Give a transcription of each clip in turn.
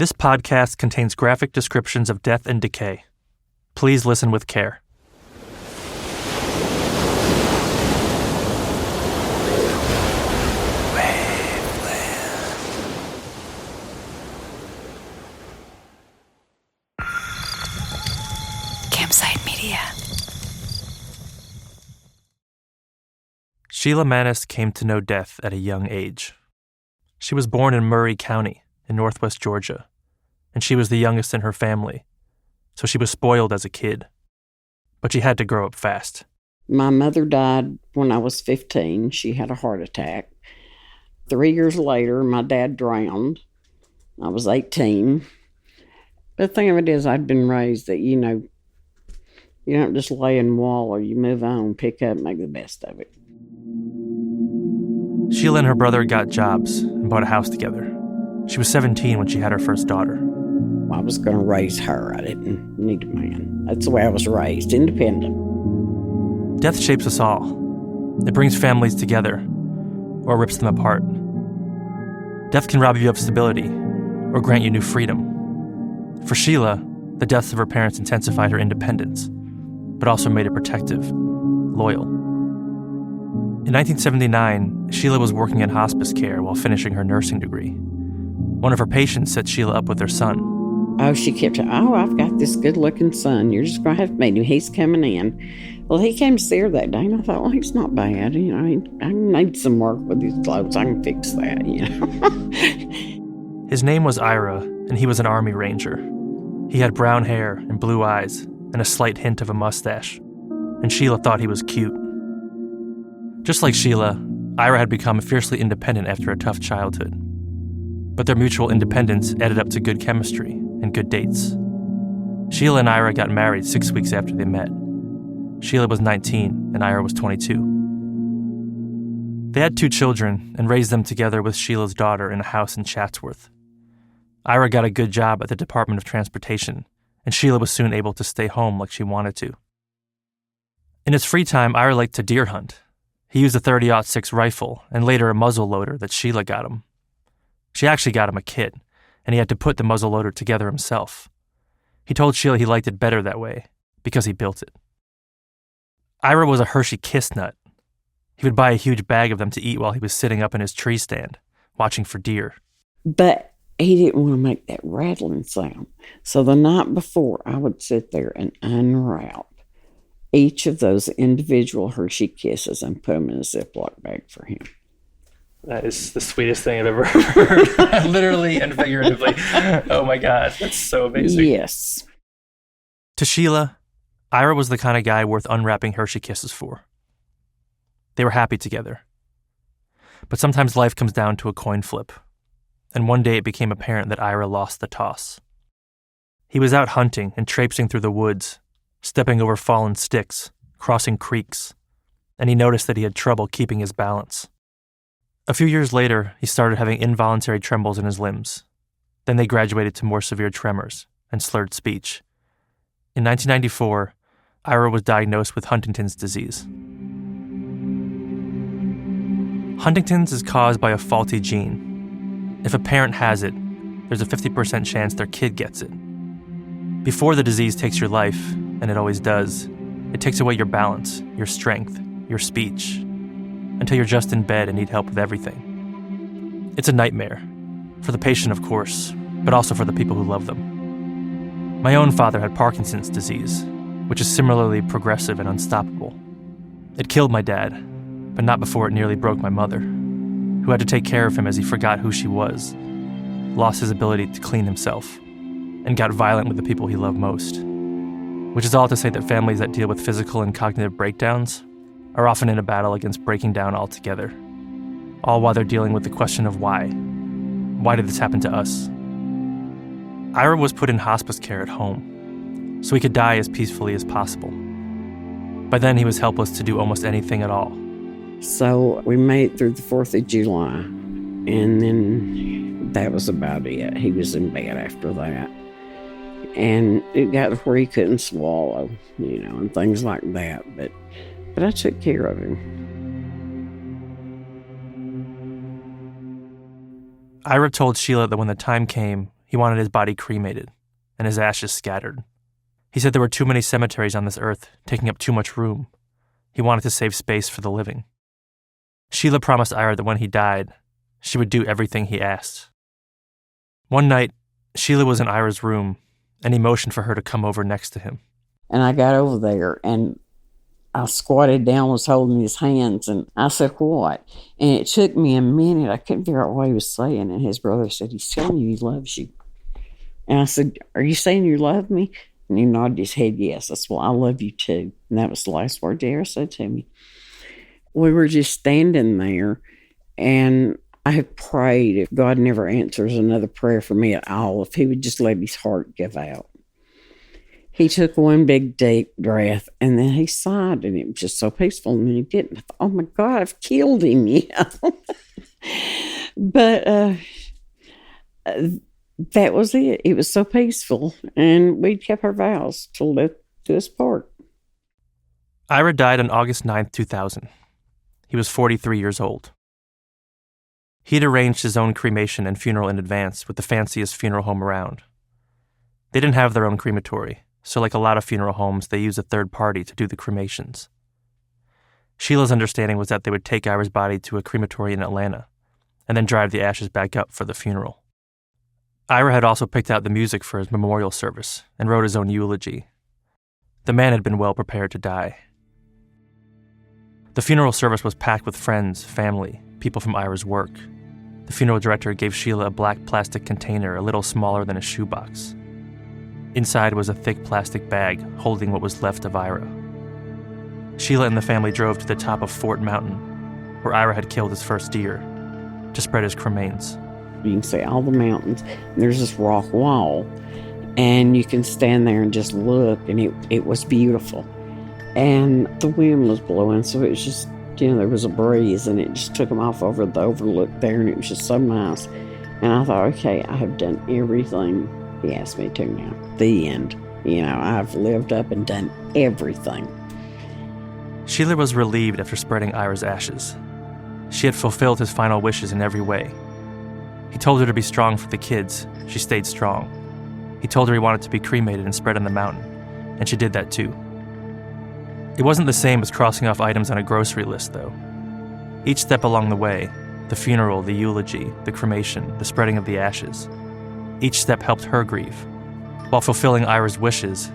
This podcast contains graphic descriptions of death and decay. Please listen with care. Campsite Media. Sheila Manis came to know death at a young age. She was born in Murray County in northwest Georgia, and she was the youngest in her family, so she was spoiled as a kid. But she had to grow up fast. My mother died when I was 15. She had a heart attack. 3 years later, my dad drowned. I was 18. The thing of it is, I'd been raised that, you don't just lay and wallow. You move on, pick up, make the best of it. Sheila and her brother got jobs and bought a house together. She was 17 when she had her first daughter. I was going to raise her. I didn't need a man. That's the way I was raised, independent. Death shapes us all. It brings families together, or rips them apart. Death can rob you of stability, or grant you new freedom. For Sheila, the deaths of her parents intensified her independence, but also made her protective, loyal. In 1979, Sheila was working in hospice care while finishing her nursing degree. One of her patients set Sheila up with their son. Oh, she kept saying, I've got this good-looking son. You're just going to have to meet him. He's coming in. Well, he came to see her that day, and I thought, well, he's not bad. I need some work with his clothes. I can fix that, His name was Ira, and he was an Army Ranger. He had brown hair and blue eyes and a slight hint of a mustache, and Sheila thought he was cute. Just like Sheila, Ira had become fiercely independent after a tough childhood. But their mutual independence added up to good chemistry and good dates. Sheila and Ira got married 6 weeks after they met. Sheila was 19 and Ira was 22. They had 2 children and raised them together with Sheila's daughter in a house in Chatsworth. Ira got a good job at the Department of Transportation, and Sheila was soon able to stay home like she wanted to. In his free time, Ira liked to deer hunt. He used a .30-06 rifle and later a muzzle loader that Sheila got him. She actually got him a kit, and he had to put the muzzle loader together himself. He told Sheila he liked it better that way because he built it. Ira was a Hershey Kiss nut. He would buy a huge bag of them to eat while he was sitting up in his tree stand, watching for deer. But he didn't want to make that rattling sound. So the night before, I would sit there and unwrap each of those individual Hershey Kisses and put them in a Ziploc bag for him. That is the sweetest thing I've ever heard, literally and figuratively. Oh my God, that's so amazing. Yes. To Sheila, Ira was the kind of guy worth unwrapping Hershey Kisses for. They were happy together. But sometimes life comes down to a coin flip, and one day it became apparent that Ira lost the toss. He was out hunting and traipsing through the woods, stepping over fallen sticks, crossing creeks, and he noticed that he had trouble keeping his balance. A few years later, he started having involuntary trembles in his limbs. Then they graduated to more severe tremors and slurred speech. In 1994, Ira was diagnosed with Huntington's disease. Huntington's is caused by a faulty gene. If a parent has it, there's a 50% chance their kid gets it. Before the disease takes your life, and it always does, it takes away your balance, your strength, your speech, until you're just in bed and need help with everything. It's a nightmare. For the patient, of course, but also for the people who love them. My own father had Parkinson's disease, which is similarly progressive and unstoppable. It killed my dad, but not before it nearly broke my mother, who had to take care of him as he forgot who she was, lost his ability to clean himself, and got violent with the people he loved most. Which is all to say that families that deal with physical and cognitive breakdowns are often in a battle against breaking down altogether, all while they're dealing with the question of why. Why did this happen to us? Ira was put in hospice care at home, so he could die as peacefully as possible. By then, he was helpless to do almost anything at all. So we made it through the 4th of July, and then that was about it. He was in bed after that. And it got to where he couldn't swallow, and things like that. But I took care of him. Ira told Sheila that when the time came, he wanted his body cremated and his ashes scattered. He said there were too many cemeteries on this earth, taking up too much room. He wanted to save space for the living. Sheila promised Ira that when he died, she would do everything he asked. One night, Sheila was in Ira's room, and he motioned for her to come over next to him. And I got over there, and I squatted down, was holding his hands, and I said, "What?" And it took me a minute. I couldn't figure out what he was saying, and his brother said, "He's telling you he loves you." And I said, "Are you saying you love me?" And he nodded his head, yes. I said, "Well, I love you too." And that was the last word he ever said to me. We were just standing there, and I had prayed if God never answers another prayer for me at all, if he would just let his heart give out. He took one big deep breath, and then he sighed, and it was just so peaceful. And then he didn't. I thought, "Oh my God, I've killed him." Yeah. But that was it. It was so peaceful, and we kept our vows till death do us part. Ira died on August 9th, 2000. He was 43 years old. He'd arranged his own cremation and funeral in advance with the fanciest funeral home around. They didn't have their own crematory, so like a lot of funeral homes, they used a third party to do the cremations. Sheila's understanding was that they would take Ira's body to a crematory in Atlanta and then drive the ashes back up for the funeral. Ira had also picked out the music for his memorial service and wrote his own eulogy. The man had been well prepared to die. The funeral service was packed with friends, family, people from Ira's work. The funeral director gave Sheila a black plastic container a little smaller than a shoebox. Inside was a thick plastic bag holding what was left of Ira. Sheila and the family drove to the top of Fort Mountain, where Ira had killed his first deer, to spread his cremains. You can see all the mountains, and there's this rock wall, and you can stand there and just look, and it was beautiful. And the wind was blowing, so it was just, there was a breeze, and it just took them off over the overlook there, and it was just so nice. And I thought, okay, I have done everything he asked me to now. The end. I've lived up and done everything. Sheila was relieved after spreading Ira's ashes. She had fulfilled his final wishes in every way. He told her to be strong for the kids. She stayed strong. He told her he wanted to be cremated and spread on the mountain, and she did that too. It wasn't the same as crossing off items on a grocery list, though. Each step along the way, the funeral, the eulogy, the cremation, the spreading of the ashes, each step helped her grieve. While fulfilling Ira's wishes,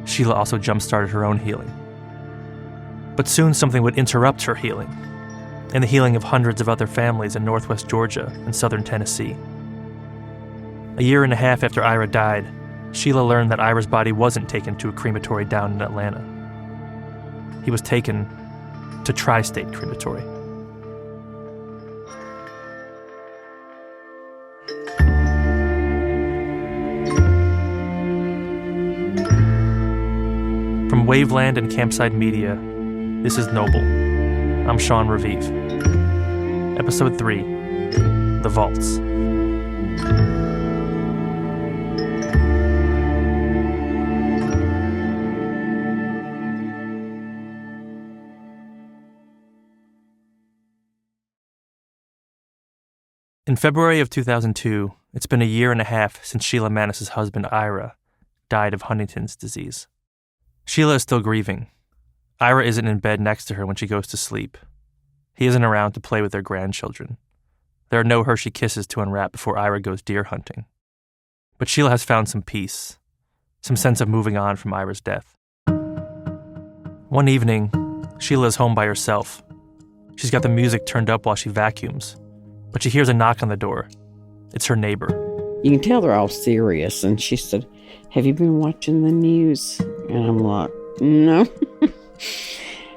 Sheila also jump-started her own healing. But soon something would interrupt her healing, and the healing of hundreds of other families in northwest Georgia and southern Tennessee. A year and a half after Ira died, Sheila learned that Ira's body wasn't taken to a crematory down in Atlanta. He was taken to Tri-State Crematory. From Waveland and Campside Media, this is Noble. I'm Sean Raviv. Episode 3, The Vaults. In February of 2002, it's been a year and a half since Sheila Mannis's husband, Ira, died of Huntington's disease. Sheila is still grieving. Ira isn't in bed next to her when she goes to sleep. He isn't around to play with their grandchildren. There are no Hershey kisses to unwrap before Ira goes deer hunting. But Sheila has found some peace, some sense of moving on from Ira's death. One evening, Sheila is home by herself. She's got the music turned up while she vacuums, but she hears a knock on the door. It's her neighbor. You can tell they're all serious, and she said, "Have you been watching the news?" And I'm like, "No."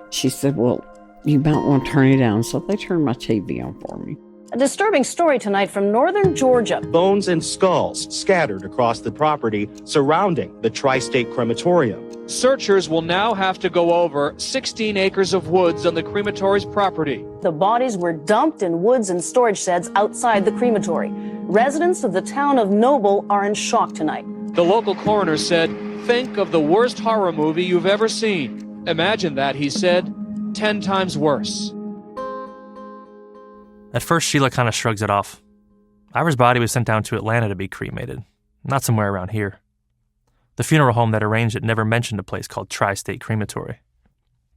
She said, "Well, you might want to turn it down." So they turned my TV on for me. A disturbing story tonight from northern Georgia. Bones and skulls scattered across the property surrounding the Tri-State Crematorium. Searchers will now have to go over 16 acres of woods on the crematory's property. The bodies were dumped in woods and storage sheds outside the crematory. Residents of the town of Noble are in shock tonight. The local coroner said, "Think of the worst horror movie you've ever seen. Imagine that," he said, 10 times worse. At first, Sheila kind of shrugs it off. Ira's body was sent down to Atlanta to be cremated. Not somewhere around here. The funeral home that arranged it never mentioned a place called Tri-State Crematory.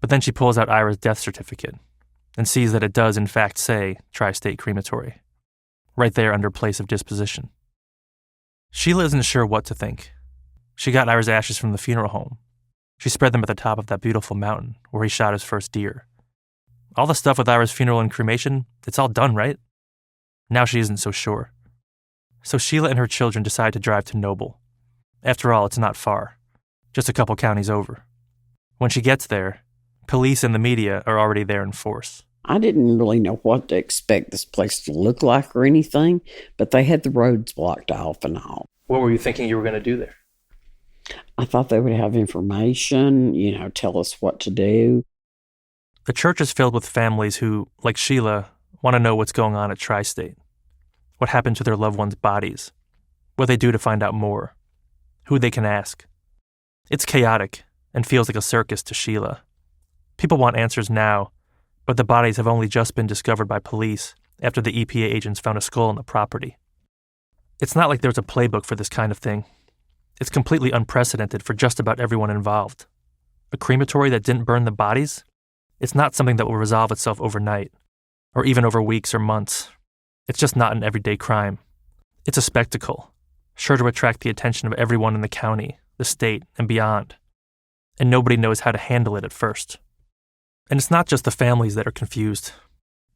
But then she pulls out Ira's death certificate and sees that it does in fact say Tri-State Crematory, right there under place of disposition. Sheila isn't sure what to think. She got Ira's ashes from the funeral home. She spread them at the top of that beautiful mountain where he shot his first deer. All the stuff with Ira's funeral and cremation, it's all done, right? Now she isn't so sure. So Sheila and her children decide to drive to Noble. After all, it's not far, just a couple counties over. When she gets there, police and the media are already there in force. I didn't really know what to expect this place to look like or anything, but they had the roads blocked off and all. What were you thinking you were going to do there? I thought they would have information, tell us what to do. The church is filled with families who, like Sheila, want to know what's going on at Tri-State, what happened to their loved ones' bodies, what they do to find out more, who they can ask. It's chaotic and feels like a circus to Sheila. People want answers now, but the bodies have only just been discovered by police after the EPA agents found a skull on the property. It's not like there's a playbook for this kind of thing. It's completely unprecedented for just about everyone involved. A crematory that didn't burn the bodies? It's not something that will resolve itself overnight, or even over weeks or months. It's just not an everyday crime. It's a spectacle, sure to attract the attention of everyone in the county, the state, and beyond. And nobody knows how to handle it at first. And it's not just the families that are confused.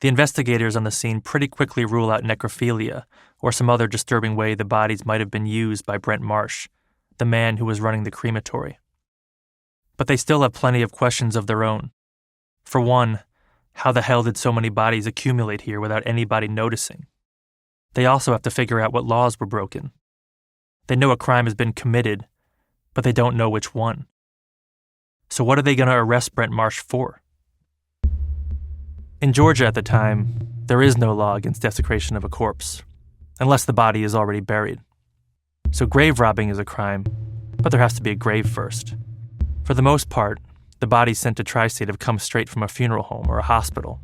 The investigators on the scene pretty quickly rule out necrophilia or some other disturbing way the bodies might have been used by Brent Marsh, the man who was running the crematory. But they still have plenty of questions of their own. For one, how the hell did so many bodies accumulate here without anybody noticing? They also have to figure out what laws were broken. They know a crime has been committed, but they don't know which one. So what are they going to arrest Brent Marsh for? In Georgia at the time, there is no law against desecration of a corpse, unless the body is already buried. So grave robbing is a crime, but there has to be a grave first. For the most part, the bodies sent to Tri-State have come straight from a funeral home or a hospital.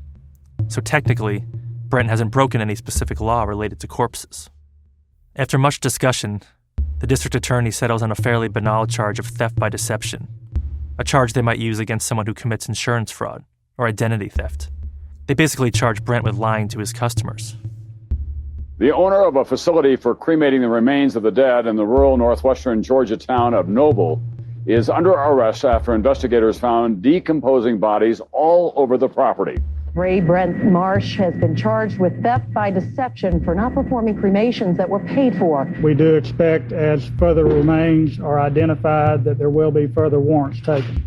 So technically, Brent hasn't broken any specific law related to corpses. After much discussion, the district attorney settles on a fairly banal charge of theft by deception, a charge they might use against someone who commits insurance fraud or identity theft. They basically charge Brent with lying to his customers. The owner of a facility for cremating the remains of the dead in the rural northwestern Georgia town of Noble is under arrest after investigators found decomposing bodies all over the property. Brent Marsh has been charged with theft by deception for not performing cremations that were paid for. We do expect, as further remains are identified, that there will be further warrants taken.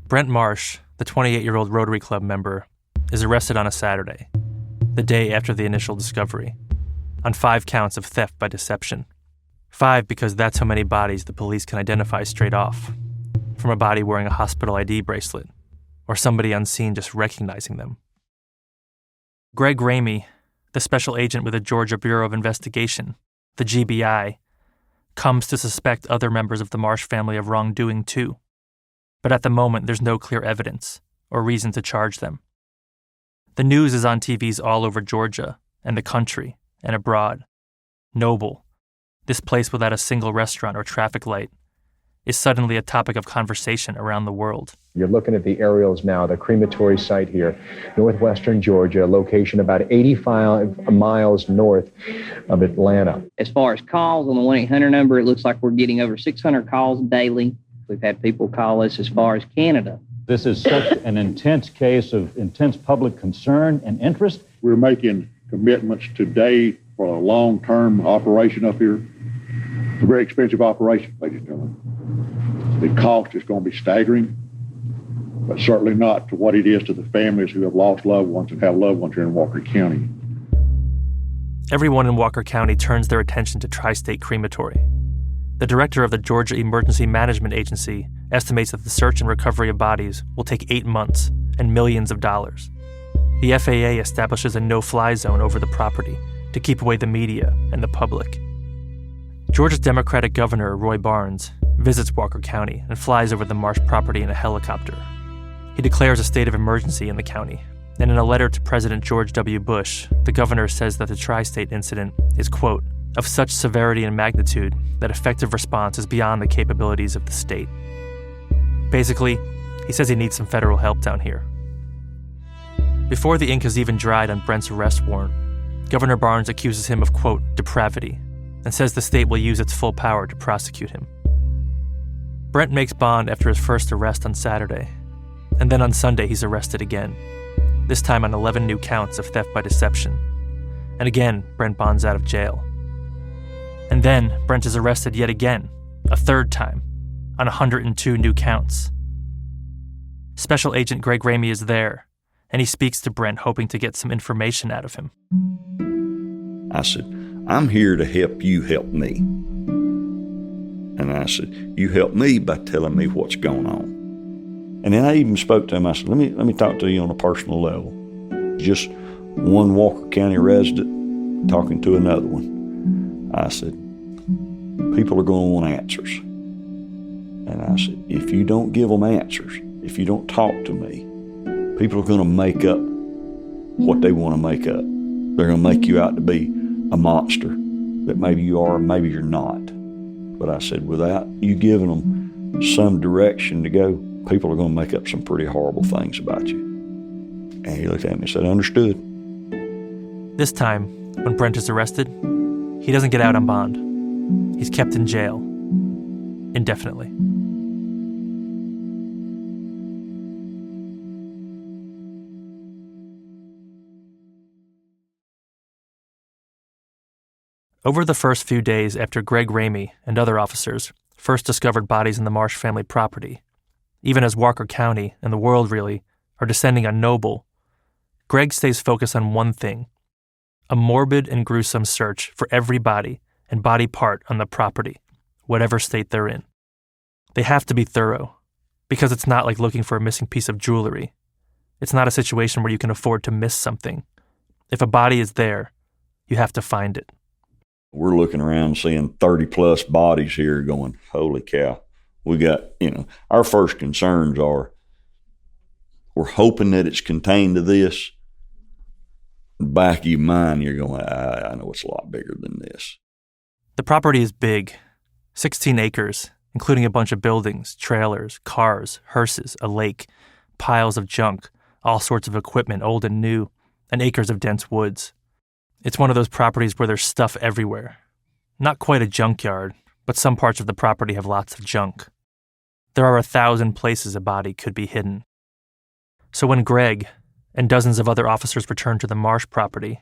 Brent Marsh, the 28-year-old Rotary Club member, is arrested on a Saturday, the day after the initial discovery, on 5 counts of theft by deception. 5 because that's how many bodies the police can identify straight off, from a body wearing a hospital ID bracelet, or somebody unseen just recognizing them. Greg Ramey, the special agent with the Georgia Bureau of Investigation, the GBI, comes to suspect other members of the Marsh family of wrongdoing too. But at the moment, there's no clear evidence or reason to charge them. The news is on TVs all over Georgia and the country and abroad. Noble, this place without a single restaurant or traffic light, is suddenly a topic of conversation around the world. You're looking at the aerials now, the crematory site here, northwestern Georgia, location about 85 miles north of Atlanta. As far as calls on the 1-800 number, it looks like we're getting over 600 calls daily. We've had people call us as far as Canada. This is such an intense case of intense public concern and interest. We're making commitments today for a long-term operation up here. It's a very expensive operation, ladies and gentlemen. The cost is going to be staggering, but certainly not to what it is to the families who have lost loved ones and have loved ones here in Walker County. Everyone in Walker County turns their attention to Tri-State Crematory. The director of the Georgia Emergency Management Agency estimates that the search and recovery of bodies will take 8 months and millions of dollars. The FAA establishes a no-fly zone over the property to keep away the media and the public. Georgia's Democratic Governor, Roy Barnes, visits Walker County and flies over the Marsh property in a helicopter. He declares a state of emergency in the county, and in a letter to President George W. Bush, the governor says that the Tri-State incident is, quote, of such severity and magnitude that effective response is beyond the capabilities of the state. Basically, he says he needs some federal help down here. Before the ink has even dried on Brent's arrest warrant, Governor Barnes accuses him of, quote, depravity, and says the state will use its full power to prosecute him. Brent makes bond after his first arrest on Saturday, and then on Sunday he's arrested again, this time on 11 new counts of theft by deception. And again, Brent bonds out of jail. And then Brent is arrested yet again, a third time, on 102 new counts. Special Agent Greg Ramey is there, and he speaks to Brent hoping to get some information out of him. I said, I'm here to help you help me. And I said, you help me by telling me what's going on. And then I even spoke to him. I said, let me talk to you on a personal level. Just one Walker County resident talking to another one. I said, people are going to want answers. And I said, if you don't give them answers, if you don't talk to me, people are going to make up what they want to make up. They're going to make you out to be a monster that maybe you are, maybe you're not. But I said, without you giving them some direction to go, people are going to make up some pretty horrible things about you. And he looked at me and said, understood. This time, when Brent is arrested, he doesn't get out on bond. He's kept in jail indefinitely. Over the first few days after Greg Ramey and other officers first discovered bodies in the Marsh family property, even as Walker County and the world really are descending on Noble, Greg stays focused on one thing: a morbid and gruesome search for every body and body part on the property, whatever state they're in. They have to be thorough, because it's not like looking for a missing piece of jewelry. It's not a situation where you can afford to miss something. If a body is there, you have to find it. We're looking around seeing 30-plus bodies here going, holy cow. We got, our first concerns are, we're hoping that it's contained to this. Back of your mind, you're going, I know it's a lot bigger than this. The property is big, 16 acres, including a bunch of buildings, trailers, cars, hearses, a lake, piles of junk, all sorts of equipment, old and new, and acres of dense woods. It's one of those properties where there's stuff everywhere. Not quite a junkyard, but some parts of the property have lots of junk. There are 1,000 places a body could be hidden. So when Greg and dozens of other officers return to the Marsh property,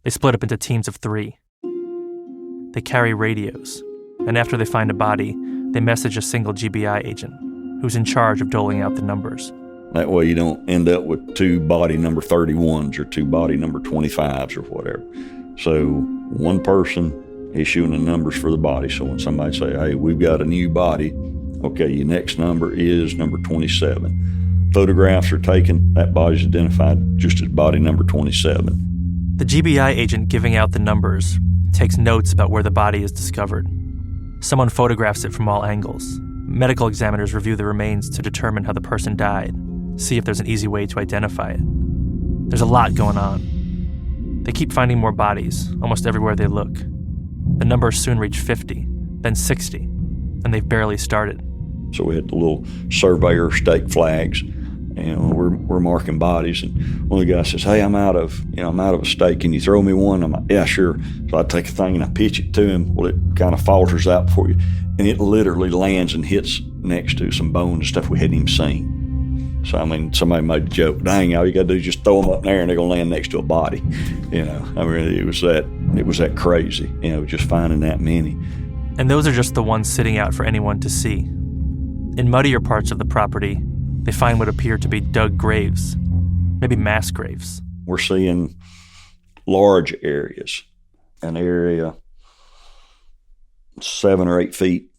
they split up into teams of 3. They carry radios, and after they find a body, they message a single GBI agent who's in charge of doling out the numbers. That way you don't end up with 2 body number 31s or 2 body number 25s or whatever. So one person issuing the numbers for the body. So when somebody say, hey, we've got a new body, okay, your next number is number 27. Photographs are taken, that body's identified just as body number 27. The GBI agent giving out the numbers takes notes about where the body is discovered. Someone photographs it from all angles. Medical examiners review the remains to determine how the person died, see if there's an easy way to identify it. There's a lot going on. They keep finding more bodies, almost everywhere they look. The numbers soon reach 50, then 60, and they've barely started. So we had the little surveyor stake flags, and we're marking bodies. And one of the guys says, "Hey, I'm out of a stake. Can you throw me one?" I'm like, "Yeah, sure." So I take a thing and I pitch it to him. Well, it kind of falters out before you, and it literally lands and hits next to some bones and stuff we hadn't even seen. So I mean, somebody made a joke. Dang, all you got to do is just throw them up there, and they're gonna land next to a body. I mean, it was that crazy. Just finding that many. And those are just the ones sitting out for anyone to see. In muddier parts of the property, they find what appear to be dug graves, maybe mass graves. We're seeing large areas, an area 7 or 8 feet,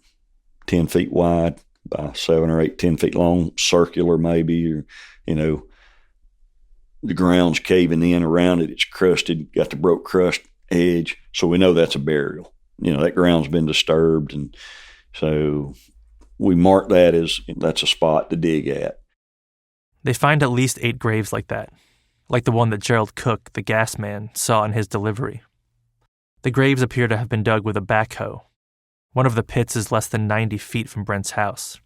10 feet wide by 7 or 8, 10 feet long, circular maybe, or, the ground's caving in around it. It's crusted, got the broke crust edge. So we know that's a burial. That ground's been disturbed. And so we mark that as that's a spot to dig at. They find at least 8 graves like that, like the one that Gerald Cook, the gas man, saw in his delivery. The graves appear to have been dug with a backhoe. One of the pits is less than 90 feet from Brent's house.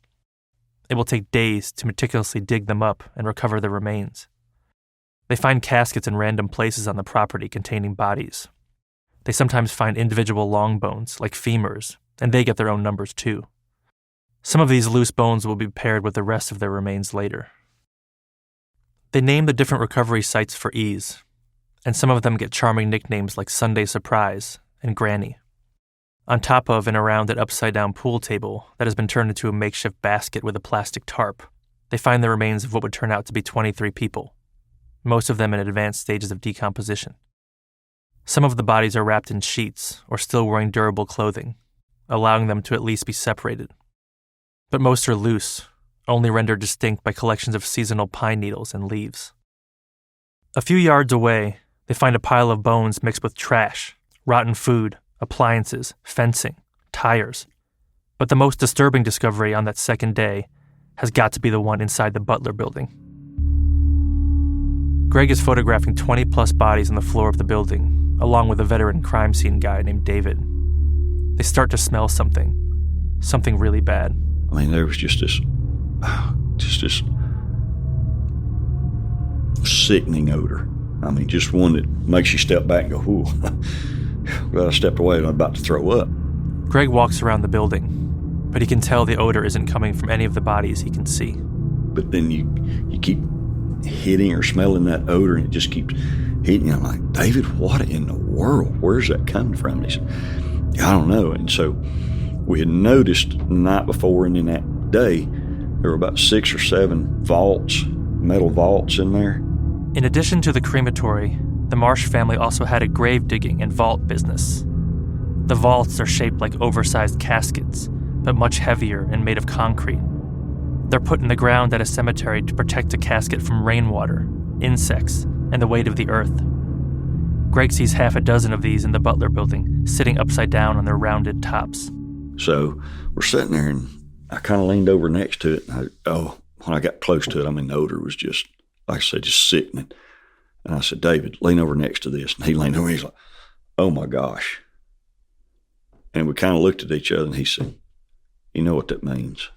It will take days to meticulously dig them up and recover the remains. They find caskets in random places on the property containing bodies. They sometimes find individual long bones, like femurs, and they get their own numbers too. Some of these loose bones will be paired with the rest of their remains later. They name the different recovery sites for ease, and some of them get charming nicknames like Sunday Surprise and Granny. On top of and around an upside-down pool table that has been turned into a makeshift basket with a plastic tarp, they find the remains of what would turn out to be 23 people, most of them in advanced stages of decomposition. Some of the bodies are wrapped in sheets or still wearing durable clothing, allowing them to at least be separated. But most are loose, only rendered distinct by collections of seasonal pine needles and leaves. A few yards away, they find a pile of bones mixed with trash, rotten food, appliances, fencing, tires. But the most disturbing discovery on that second day has got to be the one inside the Butler building. Greg is photographing 20-plus bodies on the floor of the building, along with a veteran crime scene guy named David. They start to smell something really bad. I mean, there was just this sickening odor. I mean, just one that makes you step back and go, ooh, glad I stepped away and I'm about to throw up. Greg walks around the building, but he can tell the odor isn't coming from any of the bodies he can see. But then you keep hitting or smelling that odor and it just keeps hitting you. I'm like, David, what in the world? Where's that coming from? And he said, I don't know. And so we had noticed the night before and in that day, there were about 6 or 7 vaults, metal vaults in there. In addition to the crematory, the Marsh family also had a grave digging and vault business. The vaults are shaped like oversized caskets, but much heavier and made of concrete. They're put in the ground at a cemetery to protect a casket from rainwater, insects, and the weight of the earth. Greg sees half a dozen of these in the Butler building, sitting upside down on their rounded tops. So we're sitting there, and I kind of leaned over next to it. And when I got close to it, I mean, the odor was just, like I said, just sickening. And I said, David, lean over next to this. And he leaned over, he's like, oh my gosh. And we kind of looked at each other, and he said, you know what that means?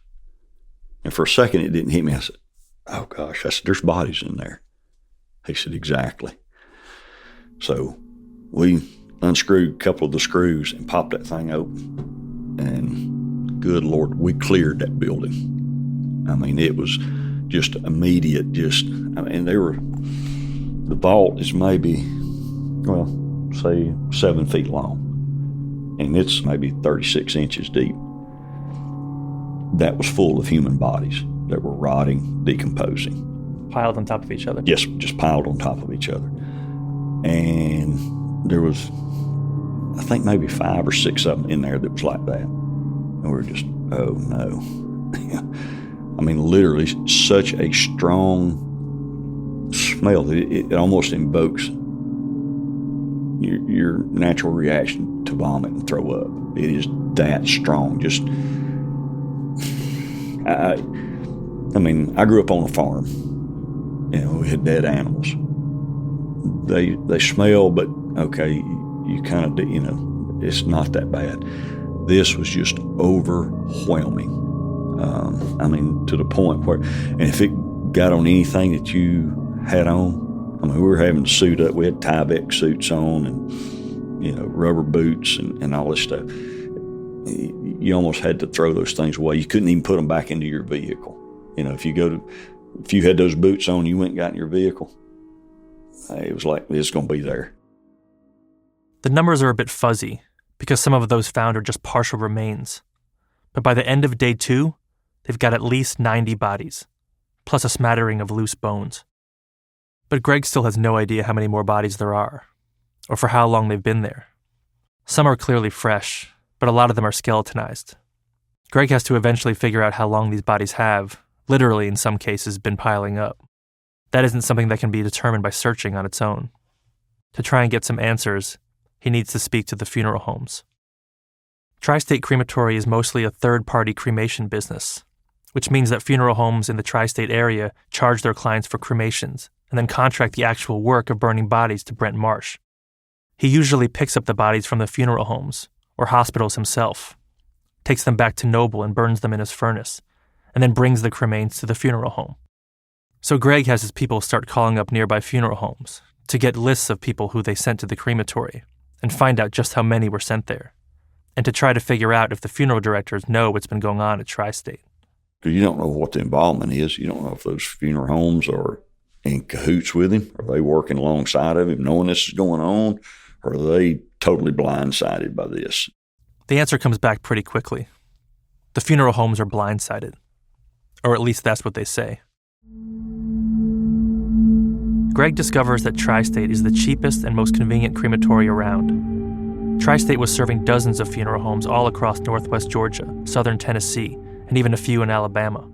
And for a second, it didn't hit me. I said, oh gosh. I said, there's bodies in there. He said, exactly. So we unscrewed a couple of the screws and popped that thing open. And good Lord, we cleared that building. I mean, it was just immediate, the vault is maybe, say 7 feet long. And it's maybe 36 inches deep. That was full of human bodies that were rotting, decomposing. Piled on top of each other? Yes, just piled on top of each other. And there was, I think maybe 5 or 6 of them in there that was like that. And we were just, oh no. I mean, literally such a strong smell that it almost invokes your natural reaction to vomit and throw up. It is that strong. Just, I mean, I grew up on a farm. You know, we had dead animals. They smell, but okay, you kind of, it's not that bad. This was just overwhelming. I mean, to the point where, and if it got on anything that you had on, I mean, we were having to suit up. We had Tyvek suits on and, rubber boots and all this stuff. You almost had to throw those things away. You couldn't even put them back into your vehicle. If you had those boots on, you went and got in your vehicle. It was like, it's going to be there. The numbers are a bit fuzzy because some of those found are just partial remains. But by the end of day 2, they've got at least 90 bodies, plus a smattering of loose bones. But Greg still has no idea how many more bodies there are, or for how long they've been there. Some are clearly fresh, but a lot of them are skeletonized. Greg has to eventually figure out how long these bodies have, literally in some cases, been piling up. That isn't something that can be determined by searching on its own. To try and get some answers, he needs to speak to the funeral homes. Tri-State Crematory is mostly a third-party cremation business, which means that funeral homes in the tri-state area charge their clients for cremations and then contract the actual work of burning bodies to Brent Marsh. He usually picks up the bodies from the funeral homes or hospitals himself, takes them back to Noble and burns them in his furnace, and then brings the cremains to the funeral home. So Greg has his people start calling up nearby funeral homes to get lists of people who they sent to the crematory and find out just how many were sent there, and to try to figure out if the funeral directors know what's been going on at Tri-State. Because you don't know what the involvement is. You don't know if those funeral homes are in cahoots with him. Are they working alongside of him, knowing this is going on? Or are they totally blindsided by this? The answer comes back pretty quickly. The funeral homes are blindsided. Or at least that's what they say. Greg discovers that Tri-State is the cheapest and most convenient crematory around. Tri-State was serving dozens of funeral homes all across northwest Georgia, southern Tennessee, and even a few in Alabama.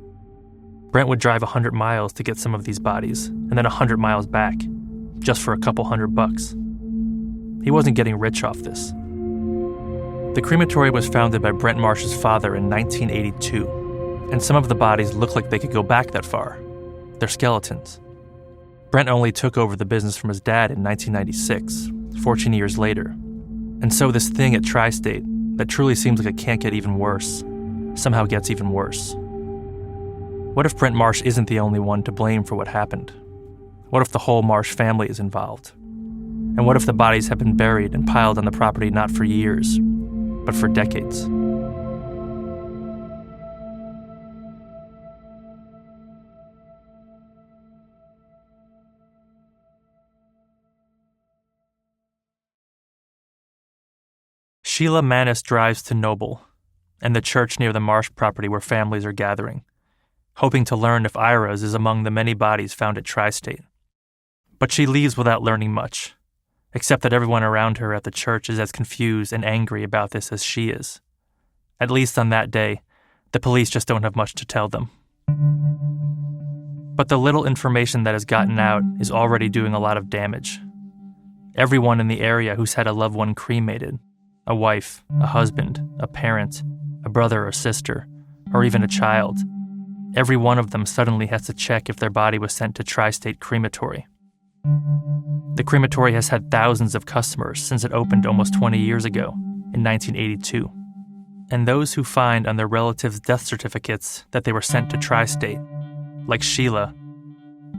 Brent would drive 100 miles to get some of these bodies, and then 100 miles back, just for a couple $100. He wasn't getting rich off this. The crematory was founded by Brent Marsh's father in 1982, and some of the bodies look like they could go back that far. They're skeletons. Brent only took over the business from his dad in 1996, 14 years later. And so this thing at Tri-State that truly seems like it can't get even worse somehow gets even worse. What if Brent Marsh isn't the only one to blame for what happened? What if the whole Marsh family is involved? And what if the bodies have been buried and piled on the property not for years, but for decades? Sheila Manis drives to Noble and the church near the Marsh property where families are gathering, hoping to learn if Ira's is among the many bodies found at Tri-State. But she leaves without learning much, except that everyone around her at the church is as confused and angry about this as she is. At least on that day, the police just don't have much to tell them. But the little information that has gotten out is already doing a lot of damage. Everyone in the area who's had a loved one cremated, a wife, a husband, a parent, a brother or sister, or even a child, every one of them suddenly has to check if their body was sent to Tri-State Crematory. The crematory has had thousands of customers since it opened almost 20 years ago, in 1982. And those who find on their relatives' death certificates that they were sent to Tri-State, like Sheila,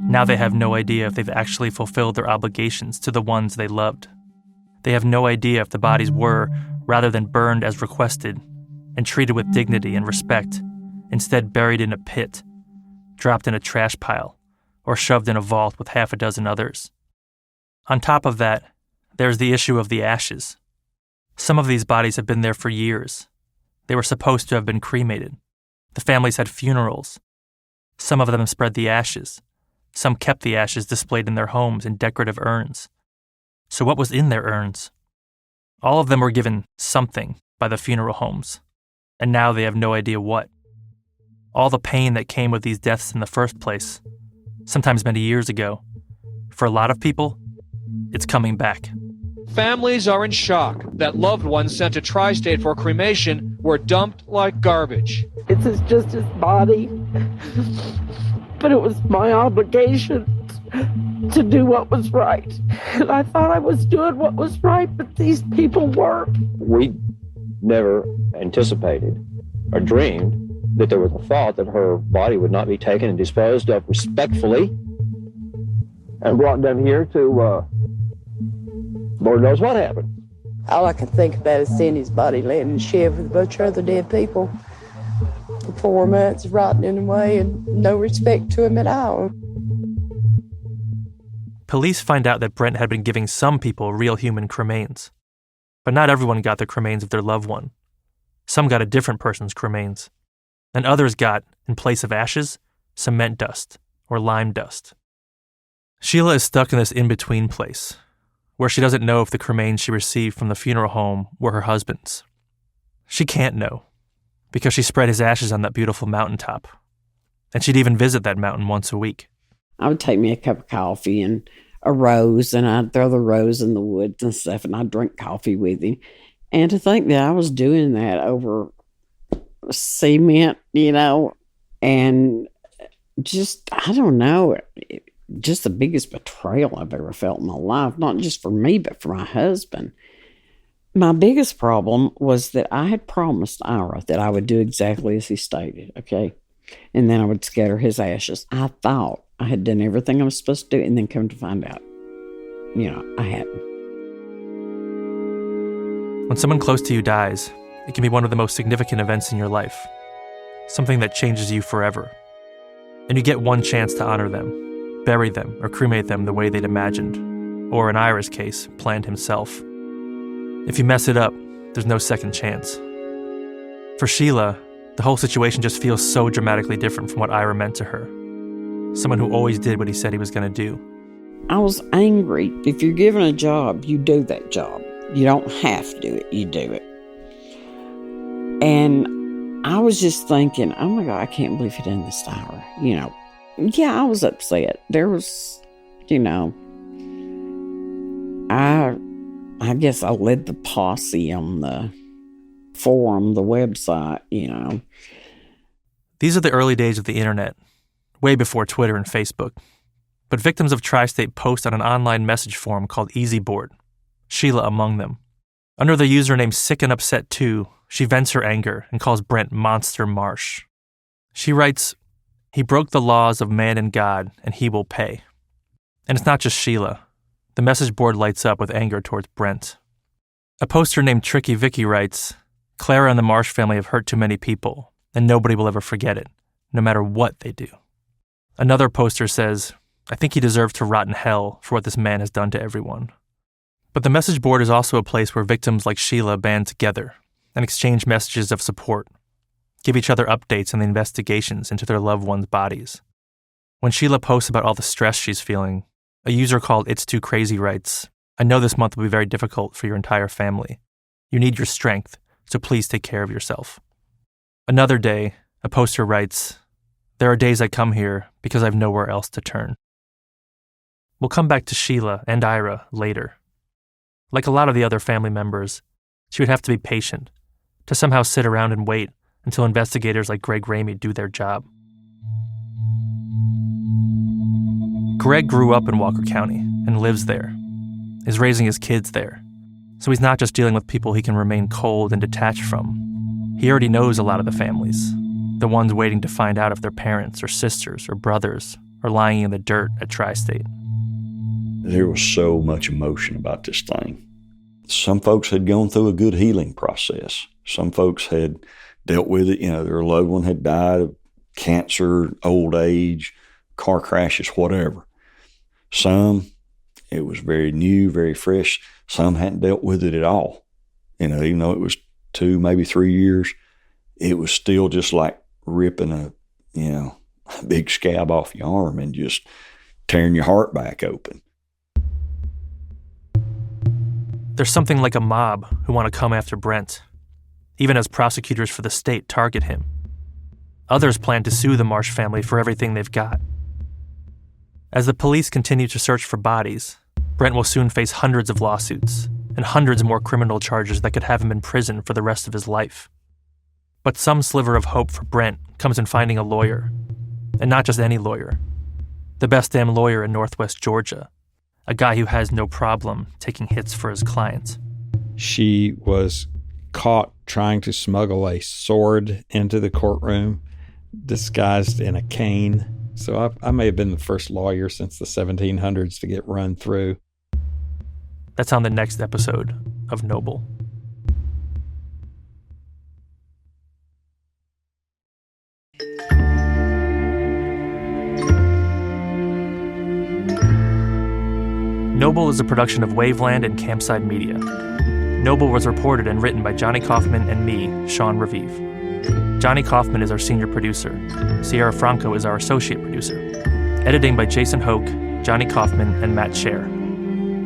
now they have no idea if they've actually fulfilled their obligations to the ones they loved. They have no idea if the bodies were, rather than burned as requested, and treated with dignity and respect, instead buried in a pit, dropped in a trash pile, or shoved in a vault with half a dozen others. On top of that, there's the issue of the ashes. Some of these bodies have been there for years. They were supposed to have been cremated. The families had funerals. Some of them spread the ashes. Some kept the ashes displayed in their homes in decorative urns. So what was in their urns? All of them were given something by the funeral homes, and now they have no idea what. All the pain that came with these deaths in the first place, sometimes many years ago, for a lot of people, it's coming back. Families are in shock that loved ones sent to Tri-State for cremation were dumped like garbage. It's just his body, but it was my obligation to do what was right. And I thought I was doing what was right, but these people weren't. We never anticipated or dreamed that there was a thought that her body would not be taken and disposed of respectfully and brought down here to, Lord knows what happened. All I can think about is seeing his body laying in the shed with a bunch of other dead people for 4 months, rotting away, and no respect to him at all. Police find out that Brent had been giving some people real human cremains. But not everyone got the cremains of their loved one. Some got a different person's cremains. And others got, in place of ashes, cement dust or lime dust. Sheila is stuck in this in-between place, where she doesn't know if the cremains she received from the funeral home were her husband's. She can't know, because she spread his ashes on that beautiful mountaintop. And she'd even visit that mountain once a week. I would take me a cup of coffee and a rose, and I'd throw the rose in the woods and stuff, and I'd drink coffee with him. And to think that I was doing that over cement, and just, I don't know, just the biggest betrayal I've ever felt in my life, not just for me, but for my husband. My biggest problem was that I had promised Ira that I would do exactly as he stated, okay? And then I would scatter his ashes. I thought I had done everything I was supposed to do, and then come to find out, I hadn't. When someone close to you dies, it can be one of the most significant events in your life, something that changes you forever. And you get one chance to honor them, bury them, or cremate them the way they'd imagined, or in Ira's case, planned himself. If you mess it up, there's no second chance. For Sheila, the whole situation just feels so dramatically different from what Ira meant to her. Someone who always did what he said he was going to do. I was angry. If you're given a job, you do that job. You don't have to do it, you do it. And I was just thinking, oh my God, I can't believe he done this to Ira. Yeah, I was upset. There was, I guess I led the posse on the forum, the website, These are the early days of the internet, way before Twitter and Facebook. But victims of Tri-State post on an online message forum called EasyBoard, Sheila among them. Under the username SickandUpset2, she vents her anger and calls Brent Monster Marsh. She writes, "He broke the laws of man and God, and he will pay." And it's not just Sheila. The message board lights up with anger towards Brent. A poster named Tricky Vicky writes, "Clara and the Marsh family have hurt too many people, and nobody will ever forget it, no matter what they do." Another poster says, "I think he deserves to rot in hell for what this man has done to everyone." But the message board is also a place where victims like Sheila band together and exchange messages of support, give each other updates on the investigations into their loved ones' bodies. When Sheila posts about all the stress she's feeling, a user called It's Too Crazy writes, "I know this month will be very difficult for your entire family. You need your strength, so please take care of yourself." Another day, a poster writes, "There are days I come here because I have nowhere else to turn." We'll come back to Sheila and Ira later. Like a lot of the other family members, she would have to be patient, to somehow sit around and wait until investigators like Greg Ramey do their job. Greg grew up in Walker County and lives there, is raising his kids there, so he's not just dealing with people he can remain cold and detached from. He already knows a lot of the families, the ones waiting to find out if their parents or sisters or brothers are lying in the dirt at Tri-State. There was so much emotion about this thing. Some folks had gone through a good healing process. Some folks had dealt with it. Their loved one had died of cancer, old age, car crashes, whatever. Some, it was very new, very fresh. Some hadn't dealt with it at all. Even though it was 2, maybe 3 years, it was still just like ripping a big scab off your arm and just tearing your heart back open. There's something like a mob who want to come after Brent, even as prosecutors for the state target him. Others plan to sue the Marsh family for everything they've got. As the police continue to search for bodies, Brent will soon face hundreds of lawsuits and hundreds more criminal charges that could have him in prison for the rest of his life. But some sliver of hope for Brent comes in finding a lawyer, and not just any lawyer, the best damn lawyer in Northwest Georgia, a guy who has no problem taking hits for his clients. She was caught trying to smuggle a sword into the courtroom, disguised in a cane. So I may have been the first lawyer since the 1700s to get run through. That's on the next episode of Noble. Noble is a production of Waveland and Campside Media. Noble was reported and written by Johnny Kauffman and me, Sean Raviv. Johnny Kauffman is our senior producer. Sierra Franco is our associate producer. Editing by Jason Hoke, Johnny Kauffman, and Matt Scherer.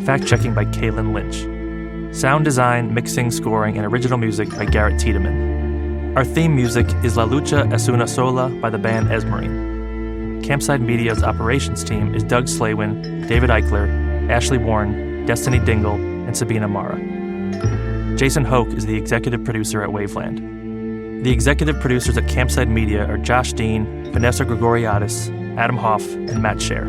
Fact-checking by Kaylin Lynch. Sound design, mixing, scoring, and original music by Garrett Tiedemann. Our theme music is La Lucha es una sola by the band Esmerine. Campside Media's operations team is Doug Slaywin, David Eichler, Ashley Warren, Destiny Dingle, and Sabina Mara. Jason Hoke is the executive producer at Waveland. The executive producers at Campside Media are Josh Dean, Vanessa Gregoriadis, Adam Hoff, and Matt Scherer.